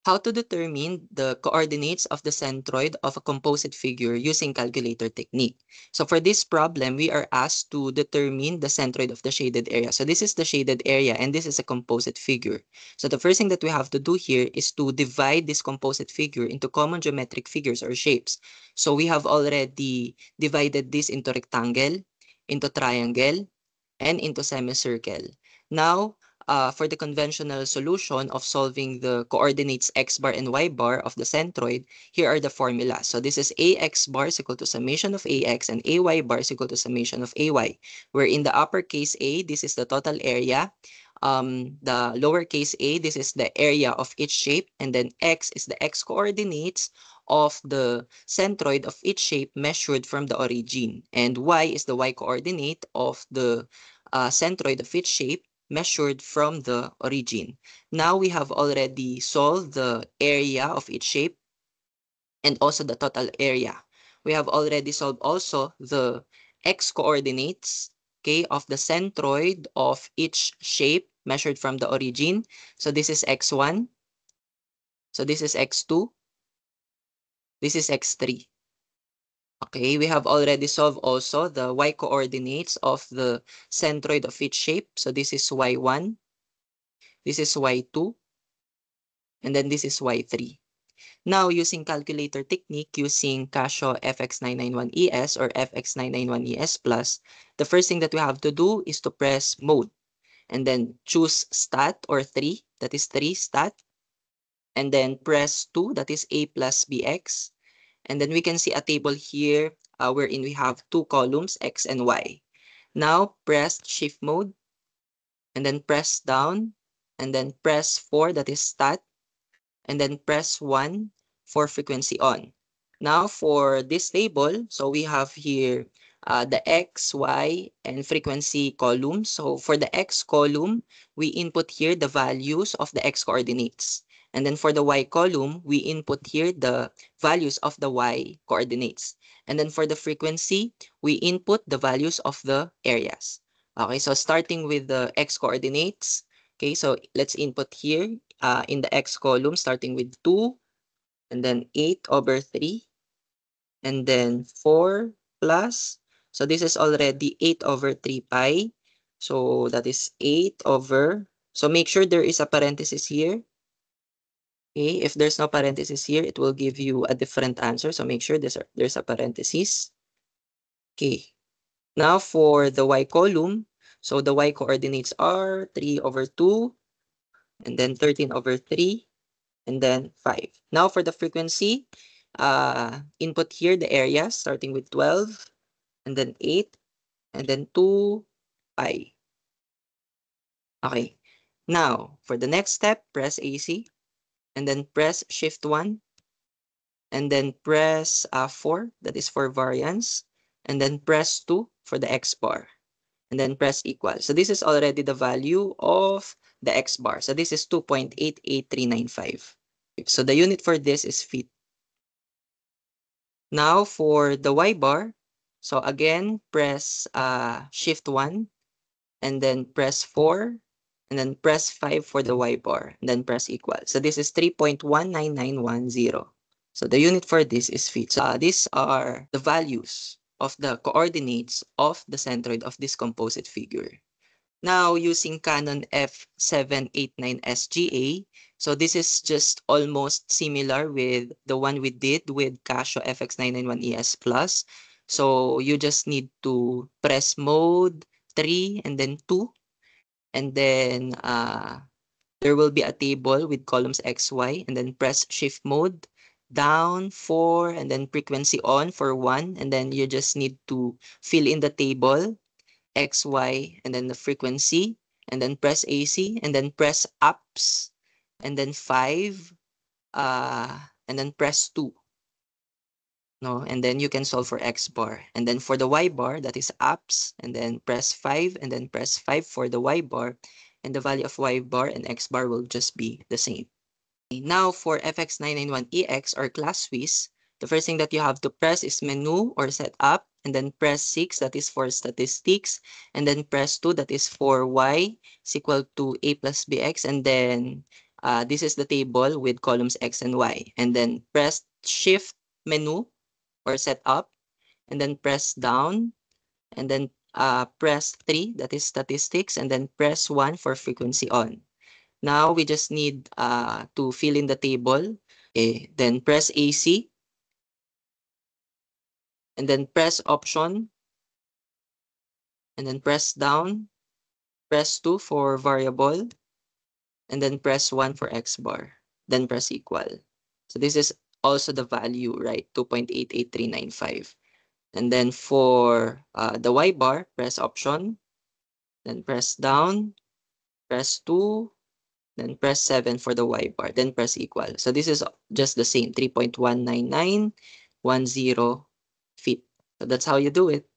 how to determine the coordinates of the centroid of a composite figure using calculator technique. So for this problem, we are asked to determine the centroid of the shaded area. So this is the shaded area and this is a composite figure. So the first thing that we have to do here is to divide this composite figure into common geometric figures or shapes. So we have already divided this into rectangle, into triangle, and into semicircle. Now, for the conventional solution of solving the coordinates x bar and y bar of the centroid, here are the formulas. So this is ax bar is equal to summation of ax and ay bar is equal to summation of ay, where in the uppercase a, this is the total area. The lowercase a, this is the area of each shape, and then x is the x coordinates of the centroid of each shape measured from the origin, and y is the y coordinate of the centroid of each shape measured from the origin. Now we have already solved the area of each shape and also the total area. We have already solved also the x coordinates, okay, of the centroid of each shape measured from the origin. So this is x1. So this is x2. This is x3. Okay, we have already solved also the y coordinates of the centroid of each shape. So this is y1. This is y2. And then this is y3. Now, using calculator technique, using Casio FX991ES or FX991ES Plus, the first thing that we have to do is to press mode and then choose stat or 3, that is 3 stat, and then press 2, that is A plus BX. And then we can see a table here wherein we have two columns, X and Y. Now, press shift mode and then press down and then press 4, that is stat, and then press 1 for frequency on. Now for this table, so we have here the X, Y, and frequency columns. So for the X column, we input here the values of the X coordinates. And then for the Y column, we input here the values of the Y coordinates. And then for the frequency, we input the values of the areas. Okay, so starting with the X coordinates, okay, so let's input here in the X column starting with 2 and then 8 over 3 and then 4 plus. So this is already 8 over 3 pi. So that is 8 over. So make sure there is a parenthesis here. Okay, if there's no parenthesis here, it will give you a different answer. So make sure there's a parenthesis. Okay, now for the Y column. So the Y coordinates are 3 over 2 and then 13 over 3. And then 5. Now for the frequency, input here the area starting with 12, and then 8, and then 2 pi. Okay. Now, for the next step, press AC, and then press Shift 1, and then press 4, that is for variance, and then press 2 for the X bar, and then press equal. So this is already the value of the X bar. So this is 2.88395. So the unit for this is feet. Now for the Y bar, so again, press Shift 1 and then press 4 and then press 5 for the Y bar and then press equal. So this is 3.19910. So the unit for this is feet. So these are the values of the coordinates of the centroid of this composite figure. Now, using Canon F789 SGA, so this is just almost similar with the one we did with Casio FX991ES Plus. So you just need to press mode 3 and then 2. And then there will be a table with columns X, Y, and then press shift mode down 4 and then frequency on for 1. And then you just need to fill in the table X, Y, and then the frequency, and then press AC, and then press ups, and then 5, and then press 2. No, and then you can solve for X bar. And then for the Y bar, that is ups, and then press 5, and then press 5 for the Y bar, and the value of Y bar and X bar will just be the same. Now for FX991EX or class Swiss, the first thing that you have to press is menu or setup, and then press 6, that is for statistics, and then press 2, that is for Y is equal to A plus BX, and then this is the table with columns X and Y. And then press Shift menu or setup, and then press down, and then press 3, that is statistics, and then press 1 for frequency on. Now we just need to fill in the table. Okay, then press AC, and then press option, and then press down, press 2 for variable, and then press 1 for X bar, then press equal. So this is also the value, right? 2.88395. And then for the Y bar, press option, then press down, press 2, then press 7 for the Y bar, then press equal. So this is just the same, 3.19910 feet. So that's how you do it.